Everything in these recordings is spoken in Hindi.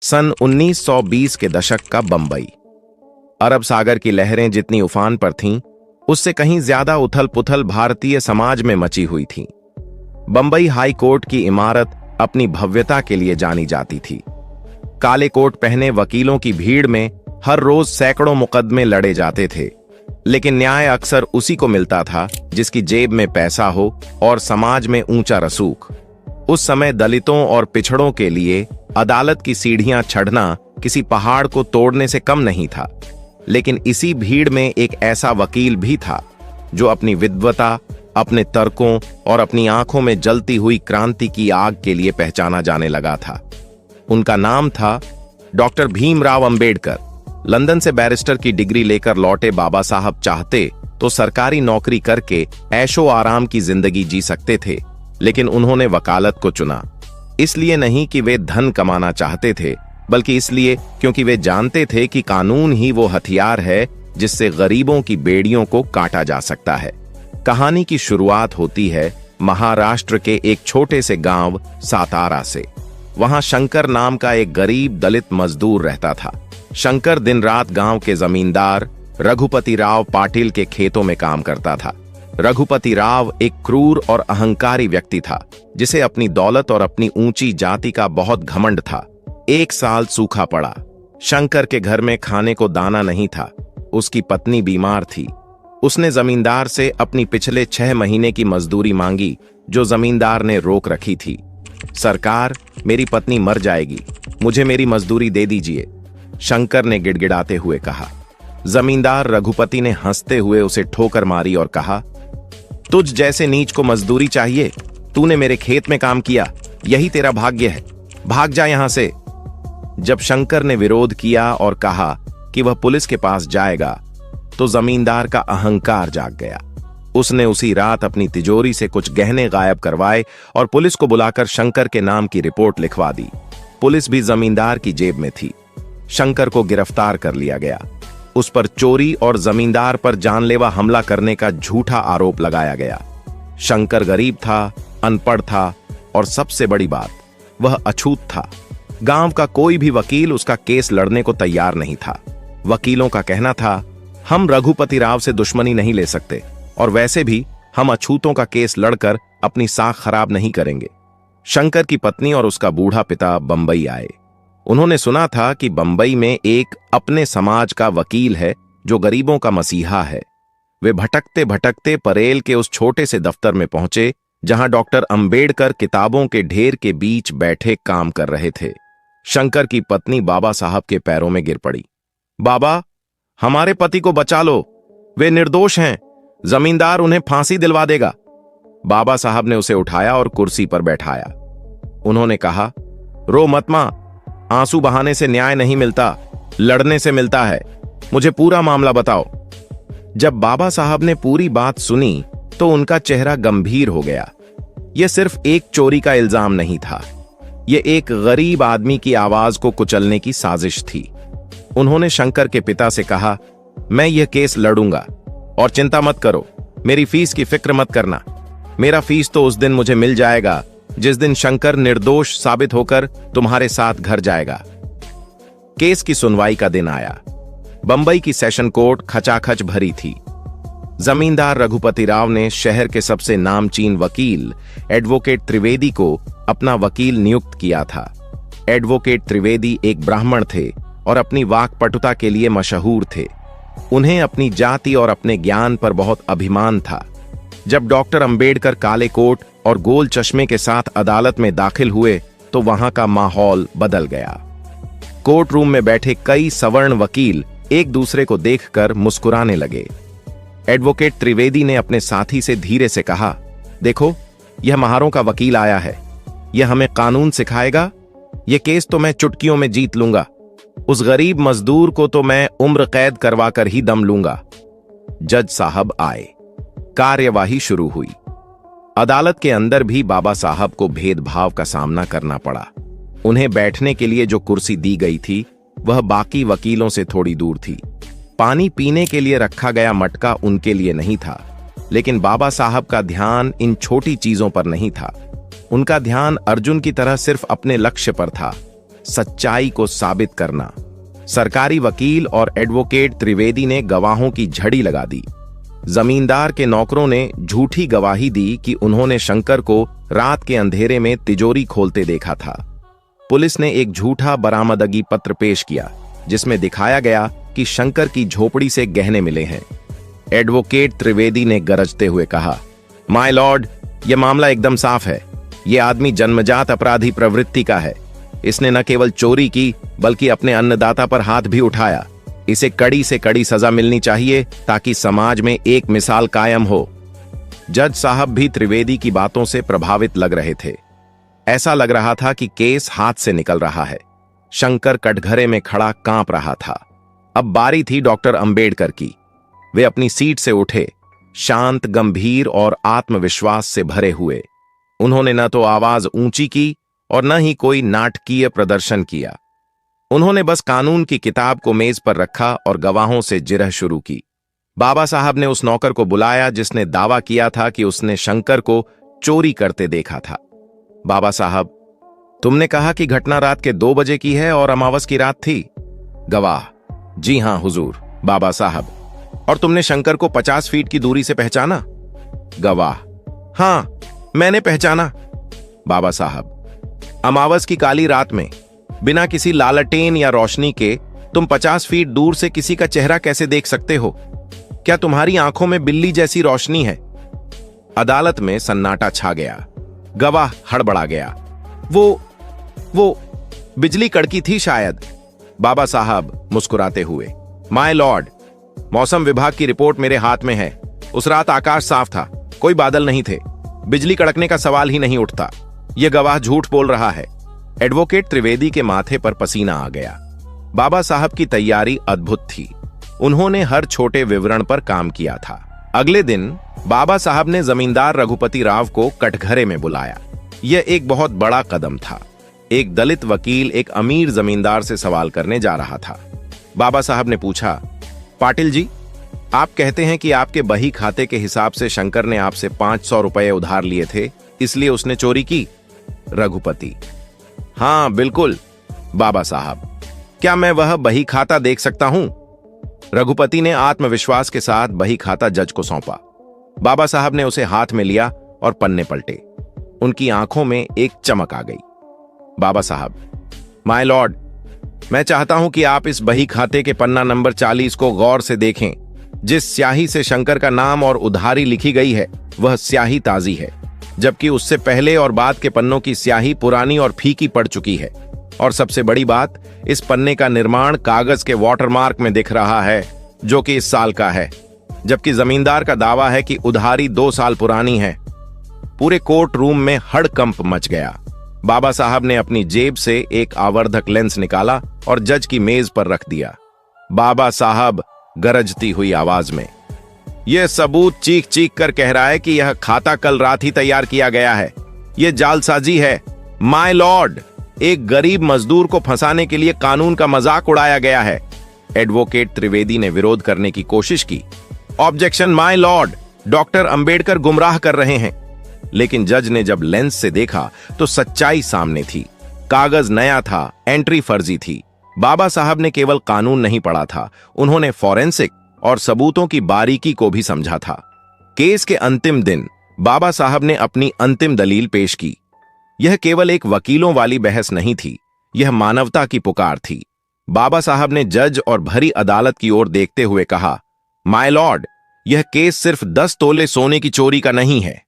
सन 1920 के दशक का बंबई। अरब सागर की लहरें जितनी उफान पर थीं, उससे कहीं ज्यादा उथल पुथल भारतीय समाज में मची हुई थी। बंबई हाई कोर्ट की इमारत अपनी भव्यता के लिए जानी जाती थी। काले कोट पहने वकीलों की भीड़ में हर रोज सैकड़ों मुकदमे लड़े जाते थे, लेकिन न्याय अक्सर उसी को मिलता था जिसकी जेब में पैसा हो और समाज में ऊंचा रसूख। उस समय दलितों और पिछड़ों के लिए अदालत की सीढ़ियां चढ़ना किसी पहाड़ को तोड़ने से कम नहीं था। लेकिन इसी भीड़ में एक ऐसा वकील भी था जो अपनी विद्वता, अपने तर्कों और अपनी आंखों में जलती हुई क्रांति की आग के लिए पहचाना जाने लगा था। उनका नाम था डॉक्टर भीमराव अंबेडकर। लंदन से बैरिस्टर की डिग्री लेकर लौटे बाबा साहब चाहते तो सरकारी नौकरी करके ऐशो आराम की जिंदगी जी सकते थे, लेकिन उन्होंने वकालत को चुना। इसलिए नहीं कि वे धन कमाना चाहते थे, बल्कि इसलिए क्योंकि वे जानते थे कि कानून ही वो हथियार है जिससे गरीबों की बेड़ियों को काटा जा सकता है। कहानी की शुरुआत होती है महाराष्ट्र के एक छोटे से गांव सातारा से। वहां शंकर नाम का एक गरीब दलित मजदूर रहता था। शंकर दिन रात गांव के जमींदार रघुपति राव पाटिल के खेतों में काम करता था। रघुपति राव एक क्रूर और अहंकारी व्यक्ति था, जिसे अपनी दौलत और अपनी ऊंची जाति का बहुत घमंड था। एक साल सूखा पड़ा। शंकर के घर में खाने को दाना नहीं था। उसकी पत्नी बीमार थी। उसने जमींदार से अपनी पिछले 6 महीने की मजदूरी मांगी, जो जमींदार ने रोक रखी थी। सरकार, मेरी पत्नी मर जाएगी, मुझे मेरी मजदूरी दे दीजिए, शंकर ने गिड़गिड़ाते हुए कहा। जमींदार रघुपति ने हंसते हुए उसे ठोकर मारी और कहा, तुझ जैसे नीच को मजदूरी चाहिए? तूने मेरे खेत में काम किया, यही तेरा भाग्य है, भाग जा यहां से। जब शंकर ने विरोध किया और कहा कि वह पुलिस के पास जाएगा, तो जमींदार का अहंकार जाग गया। उसने उसी रात अपनी तिजोरी से कुछ गहने गायब करवाए और पुलिस को बुलाकर शंकर के नाम की रिपोर्ट लिखवा दी। पुलिस भी जमींदार की जेब में थी। शंकर को गिरफ्तार कर लिया गया। उस पर चोरी और जमींदार पर जानलेवा हमला करने का झूठा आरोप लगाया गया। शंकर गरीब था, अनपढ़ था और सबसे बड़ी बात, वह अछूत था। गांव का कोई भी वकील उसका केस लड़ने को तैयार नहीं था। वकीलों का कहना था, हम रघुपति राव से दुश्मनी नहीं ले सकते और वैसे भी हम अछूतों का केस लड़कर अपनी साख खराब नहीं करेंगे। शंकर की पत्नी और उसका बूढ़ा पिता बंबई आए। उन्होंने सुना था कि बंबई में एक अपने समाज का वकील है जो गरीबों का मसीहा है। वे भटकते भटकते परेल के उस छोटे से दफ्तर में पहुंचे जहां डॉक्टर अंबेडकर किताबों के ढेर के बीच बैठे काम कर रहे थे। शंकर की पत्नी बाबा साहब के पैरों में गिर पड़ी। बाबा, हमारे पति को बचा लो, वे निर्दोष हैं, जमींदार उन्हें फांसी दिलवा देगा। बाबा साहब ने उसे उठाया और कुर्सी पर बैठाया। उन्होंने कहा, रो मत मां, आंसू बहाने से न्याय नहीं मिलता, लड़ने से मिलता है। मुझे पूरा मामला बताओ। जब बाबा साहब ने पूरी बात सुनी तो उनका चेहरा गंभीर हो गया। यह सिर्फ एक चोरी का इल्जाम नहीं था, यह एक गरीब आदमी की आवाज को कुचलने की साजिश थी। उन्होंने शंकर के पिता से कहा, मैं यह केस लड़ूंगा और चिंता मत करो, मेरी फीस की फिक्र मत करना। मेरा फीस तो उस दिन मुझे मिल जाएगा जिस दिन शंकर निर्दोष साबित होकर तुम्हारे साथ घर जाएगा। केस की सुनवाई का दिन आया। बंबई की सेशन कोर्ट खचाखच भरी थी। जमींदार रघुपति राव ने शहर के सबसे नामचीन वकील एडवोकेट त्रिवेदी को अपना वकील नियुक्त किया था। एडवोकेट त्रिवेदी एक ब्राह्मण थे और अपनी वाक्पटुता के लिए मशहूर थे। उन्हें अपनी जाति और अपने ज्ञान पर बहुत अभिमान था। जब डॉक्टर अंबेडकर काले कोट और गोल चश्मे के साथ अदालत में दाखिल हुए तो वहां का माहौल बदल गया। कोर्ट रूम में बैठे कई सवर्ण वकील एक दूसरे को देखकर मुस्कुराने लगे। एडवोकेट त्रिवेदी ने अपने साथी से धीरे से कहा, देखो, यह महारों का वकील आया है, यह हमें कानून सिखाएगा। यह केस तो मैं चुटकियों में जीत लूंगा, उस गरीब मजदूर को तो मैं उम्र कैद करवाकर ही दम लूंगा। जज साहब आए। कार्यवाही शुरू हुई। अदालत के अंदर भी बाबा साहब को भेदभाव का सामना करना पड़ा। उन्हें बैठने के लिए जो कुर्सी दी गई थी वह बाकी वकीलों से थोड़ी दूर थी। पानी पीने के लिए रखा गया मटका उनके लिए नहीं था, लेकिन बाबा साहब का ध्यान इन छोटी चीजों पर नहीं था। उनका ध्यान अर्जुन की तरह सिर्फ अपने लक्ष्य पर था। सच्चाई को साबित करना। सरकारी वकील और एडवोकेट त्रिवेदी ने गवाहों की झड़ी लगा दी। जमींदार के नौकरों ने झूठी गवाही दी कि उन्होंने शंकर को रात के अंधेरे में तिजोरी खोलते देखा था। पुलिस ने एक झूठा बरामदगी पत्र पेश किया जिसमें दिखाया गया कि शंकर की झोपड़ी से गहने मिले हैं। एडवोकेट त्रिवेदी ने गरजते हुए कहा, माय लॉर्ड, यह मामला एकदम साफ है। यह आदमी जन्मजात अपराधी प्रवृत्ति का है। इसने न केवल चोरी की बल्कि अपने अन्नदाता पर हाथ भी उठाया। इसे कड़ी से कड़ी सजा मिलनी चाहिए ताकि समाज में एक मिसाल कायम हो। जज साहब भी त्रिवेदी की बातों से प्रभावित लग रहे थे। ऐसा लग रहा था कि केस हाथ से निकल रहा है। शंकर कटघरे में खड़ा कांप रहा था। अब बारी थी डॉक्टर अंबेडकर की। वे अपनी सीट से उठे, शांत, गंभीर और आत्मविश्वास से भरे हुए। उन्होंने न तो आवाज ऊंची की और न ही कोई नाटकीय प्रदर्शन किया। उन्होंने बस कानून की किताब को मेज पर रखा और गवाहों से जिरह शुरू की। बाबा साहब ने उस नौकर को बुलाया जिसने दावा किया था कि उसने शंकर को चोरी करते देखा था। बाबा साहब, तुमने कहा कि घटना रात के 2 बजे की है और अमावस की रात थी। गवाह, जी हां हुजूर। बाबा साहब, और तुमने शंकर को 50 फीट की दूरी से पहचाना। गवाह, हां, मैंने पहचाना। बाबा साहब, अमावस की काली रात में बिना किसी लालटेन या रोशनी के तुम 50 फीट दूर से किसी का चेहरा कैसे देख सकते हो? क्या तुम्हारी आंखों में बिल्ली जैसी रोशनी है? अदालत में सन्नाटा छा गया। गवाह हड़बड़ा गया। वो बिजली कड़की थी शायद। बाबा साहब मुस्कुराते हुए, माय लॉर्ड, मौसम विभाग की रिपोर्ट मेरे हाथ में है। उस रात आकाश साफ था, कोई बादल नहीं थे। बिजली कड़कने का सवाल ही नहीं उठता। यह गवाह झूठ बोल रहा है। एडवोकेट त्रिवेदी के माथे पर पसीना आ गया। बाबा साहब की तैयारी अद्भुत थी। उन्होंने हर छोटे विवरण पर काम किया था। अगले दिन बाबा साहब ने जमींदार रघुपति राव को कटघरे में बुलाया। यह एक बहुत बड़ा कदम था। एक दलित वकील एक अमीर जमींदार से सवाल करने जा रहा था। बाबा साहब ने पूछा, पाटिल जी, आप कहते हैं कि आपके बही खाते के हिसाब से शंकर ने आपसे 500 रुपए उधार लिए थे, इसलिए उसने चोरी की? रघुपति, हां बिल्कुल। बाबा साहब, क्या मैं वह बही खाता देख सकता हूं? रघुपति ने आत्मविश्वास के साथ बही खाता जज को सौंपा। बाबा साहब ने उसे हाथ में लिया और पन्ने पलटे। उनकी आंखों में एक चमक आ गई। बाबा साहब, माय लॉर्ड, मैं चाहता हूं कि आप इस बही खाते के पन्ना नंबर 40 को गौर से देखें। जिस स्याही से शंकर का नाम और उधारी लिखी गई है वह स्याही ताजी है, जबकि उससे पहले और बाद के पन्नों की स्याही पुरानी और फीकी पड़ चुकी है। और सबसे बड़ी बात, इस पन्ने का निर्माण कागज के वाटरमार्क में दिख रहा है, जो कि इस साल का है, जबकि जमींदार का दावा है कि उधारी 2 साल पुरानी है। पूरे कोर्ट रूम में हड़कंप मच गया। बाबा साहब ने अपनी जेब से एक आवर्धक लेंस निकाला और जज की मेज पर रख दिया। बाबा साहब गरजती हुई आवाज में, यह सबूत चीख चीख कर कह रहा है कि यह खाता कल रात ही तैयार किया गया है। यह जालसाजी है। माय लॉर्ड, एक गरीब मजदूर को फंसाने के लिए कानून का मजाक उड़ाया गया है। एडवोकेट त्रिवेदी ने विरोध करने की कोशिश की। Objection my Lord, doctor Ambedkar गुमराह कर रहे हैं। लेकिन जज ने जब लेंस से देखा तो सच्चाई सामने थी। कागज नया था, एंट्री फर्जी थी। बाबा साहब ने केवल कानून नहीं पढ़ा था, उन्होंने फॉरेंसिक और सबूतों की बारीकी को भी समझा था। केस के अंतिम दिन बाबा साहब ने अपनी अंतिम दलील पेश की। यह केवल एक वकीलों वाली बहस नहीं थी, यह मानवता की पुकार थी। बाबा साहब ने जज और भरी अदालत की ओर देखते हुए कहा, माय लॉर्ड, यह केस सिर्फ 10 तोले सोने की चोरी का नहीं है।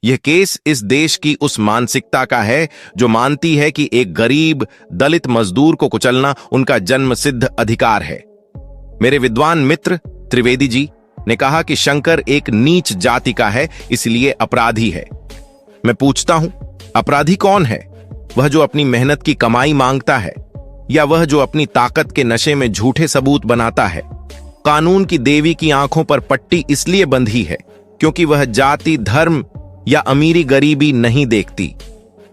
यह केस इस देश की उस मानसिकता का है जो मानती है कि एक गरीब दलित मजदूर को कुचलना उनका जन्मसिद्ध अधिकार है। मेरे विद्वान मित्र त्रिवेदी जी ने कहा कि शंकर एक नीच जाति का है, इसलिए अपराधी है। मैं पूछता हूं, अपराधी कौन है? वह जो अपनी मेहनत की कमाई मांगता है, या वह जो अपनी ताकत के नशे में झूठे सबूत बनाता है? कानून की देवी की आंखों पर पट्टी इसलिए बंधी है क्योंकि वह जाति, धर्म या अमीरी गरीबी नहीं देखती।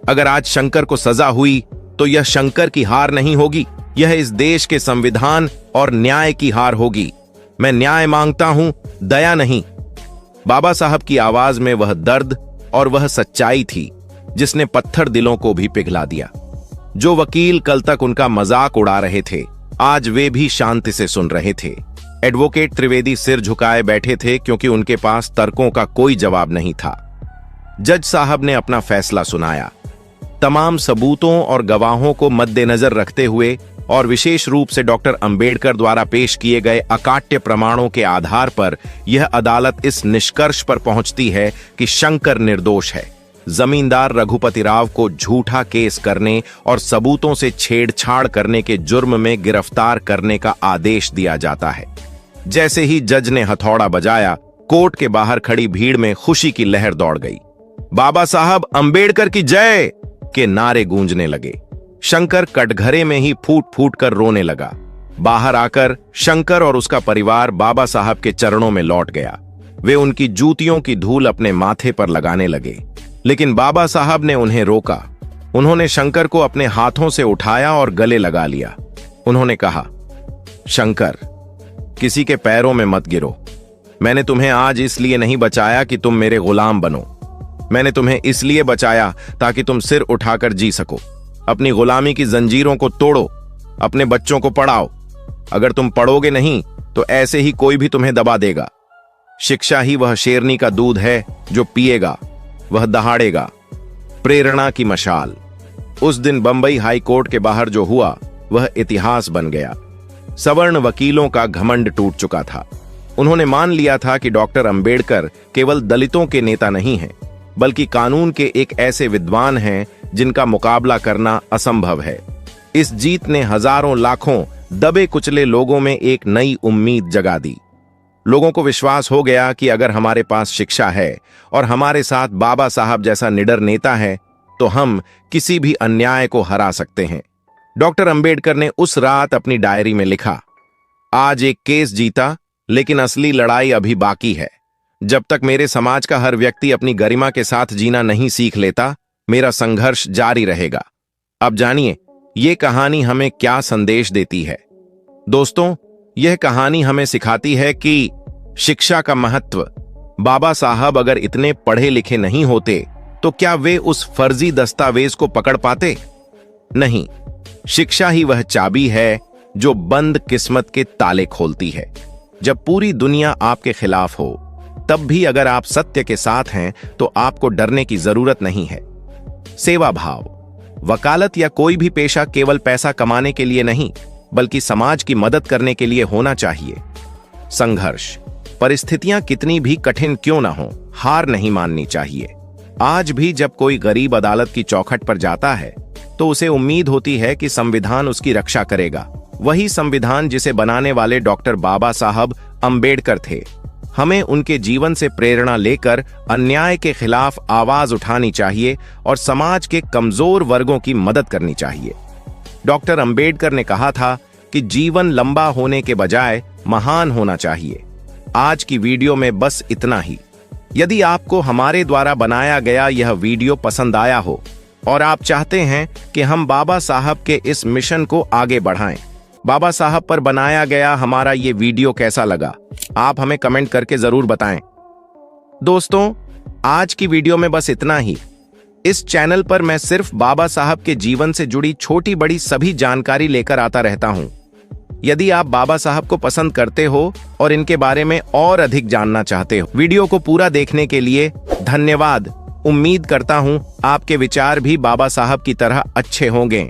अगर आज शंकर को सजा हुई तो यह शंकर की हार नहीं होगी, यह इस देश के संविधान और न्याय की हार होगी। मैं न्याय मांगता हूं, दया नहीं। बाबा साहब की आवाज में वह दर्द और वह सच्चाई थी जिसने पत्थर दिलों को भी पिघला दिया। जो वकील कल तक उनका मजाक उड़ा रहे थे, आज वे भी शांति से सुन रहे थे। एडवोकेट त्रिवेदी सिर झुकाए बैठे थे क्योंकि उनके पास तर्कों का कोई जवाब नहीं था। जज साहब ने अपना फैसला सुनाया। तमाम सबूतों और गवाहों को मद्देनजर रखते हुए और विशेष रूप से डॉक्टर अंबेडकर द्वारा पेश किए गए अकाट्य प्रमाणों के आधार पर यह अदालत इस निष्कर्ष पर पहुंचती है कि शंकर निर्दोष है। जमींदार रघुपति राव को झूठा केस करने और सबूतों से छेड़छाड़ करने के जुर्म में गिरफ्तार करने का आदेश दिया जाता है। जैसे ही जज ने हथौड़ा बजाया, कोर्ट के बाहर खड़ी भीड़ में खुशी की लहर दौड़ गई। बाबा साहब अंबेडकर की जय के नारे गूंजने लगे। शंकर कटघरे में ही फूट फूट कर रोने लगा। बाहर आकर शंकर और उसका परिवार बाबा साहब के चरणों में लौट गया। वे उनकी जूतियों की धूल अपने माथे पर लगाने लगे, लेकिन बाबा साहब ने उन्हें रोका। उन्होंने शंकर को अपने हाथों से उठाया और गले लगा लिया। उन्होंने कहा, शंकर, किसी के पैरों में मत गिरो। मैंने तुम्हें आज इसलिए नहीं बचाया कि तुम मेरे गुलाम बनो। मैंने तुम्हें इसलिए बचाया ताकि तुम सिर उठाकर जी सको। अपनी गुलामी की जंजीरों को तोड़ो, अपने बच्चों को पढ़ाओ। अगर तुम पढ़ोगे नहीं तो ऐसे ही कोई भी तुम्हें दबा देगा। शिक्षा ही वह शेरनी का दूध है जो पिएगा वह दहाड़ेगा। प्रेरणा की मशाल। उस दिन बंबई हाई कोर्ट के बाहर जो हुआ वह इतिहास बन गया। सवर्ण वकीलों का घमंड टूट चुका था। उन्होंने मान लिया था कि डॉक्टर अंबेडकर केवल दलितों के नेता नहीं हैं, बल्कि कानून के एक ऐसे विद्वान हैं जिनका मुकाबला करना असंभव है। इस जीत ने हजारों लाखों दबे कुचले लोगों में एक नई उम्मीद जगा दी। लोगों को विश्वास हो गया कि अगर हमारे पास शिक्षा है और हमारे साथ बाबा साहब जैसा निडर नेता है तो हम किसी भी अन्याय को हरा सकते हैं। डॉक्टर अंबेडकर ने उस रात अपनी डायरी में लिखा, आज एक केस जीता, लेकिन असली लड़ाई अभी बाकी है। जब तक मेरे समाज का हर व्यक्ति अपनी गरिमा के साथ जीना नहीं सीख लेता, मेरा संघर्ष जारी रहेगा। अब जानिए यह कहानी हमें क्या संदेश देती है। दोस्तों, यह कहानी हमें सिखाती है कि शिक्षा का महत्व। बाबा साहब अगर इतने पढ़े लिखे नहीं होते तो क्या वे उस फर्जी दस्तावेज को पकड़ पाते? नहीं, शिक्षा ही वह चाबी है जो बंद किस्मत के ताले खोलती है। जब पूरी दुनिया आपके खिलाफ हो, तब भी अगर आप सत्य के साथ हैं तो आपको डरने की जरूरत नहीं है। सेवा भाव। वकालत या कोई भी पेशा केवल पैसा कमाने के लिए नहीं, बल्कि समाज की मदद करने के लिए होना चाहिए। संघर्ष। परिस्थितियां कितनी भी कठिन क्यों ना हो, हार नहीं माननी चाहिए। आज भी जब कोई गरीब अदालत की चौखट पर जाता है तो उसे उम्मीद होती है कि संविधान उसकी रक्षा करेगा। वही संविधान जिसे बनाने वाले डॉक्टर बाबा साहब अंबेडकर थे। हमें उनके जीवन से प्रेरणा लेकर अन्याय के खिलाफ आवाज उठानी चाहिए और समाज के कमजोर वर्गों की मदद करनी चाहिए। डॉक्टर अंबेडकर ने कहा था कि जीवन लंबा होने के बजाय महान होना चाहिए। आज की वीडियो में बस इतना ही। यदि आपको हमारे द्वारा बनाया गया यह वीडियो पसंद आया हो और आप चाहते हैं कि हम बाबा साहब के इस मिशन को आगे बढ़ाएं, बाबा साहब पर बनाया गया हमारा ये वीडियो कैसा लगा, आप हमें कमेंट करके जरूर बताएं। दोस्तों, आज की वीडियो में बस इतना ही। इस चैनल पर मैं सिर्फ बाबा साहब के जीवन से जुड़ी छोटी बड़ी सभी जानकारी लेकर आता रहता हूं। यदि आप बाबा साहब को पसंद करते हो और इनके बारे में और अधिक जानना चाहते हो, वीडियो को पूरा देखने के लिए धन्यवाद। उम्मीद करता हूं आपके विचार भी बाबा साहब की तरह अच्छे होंगे।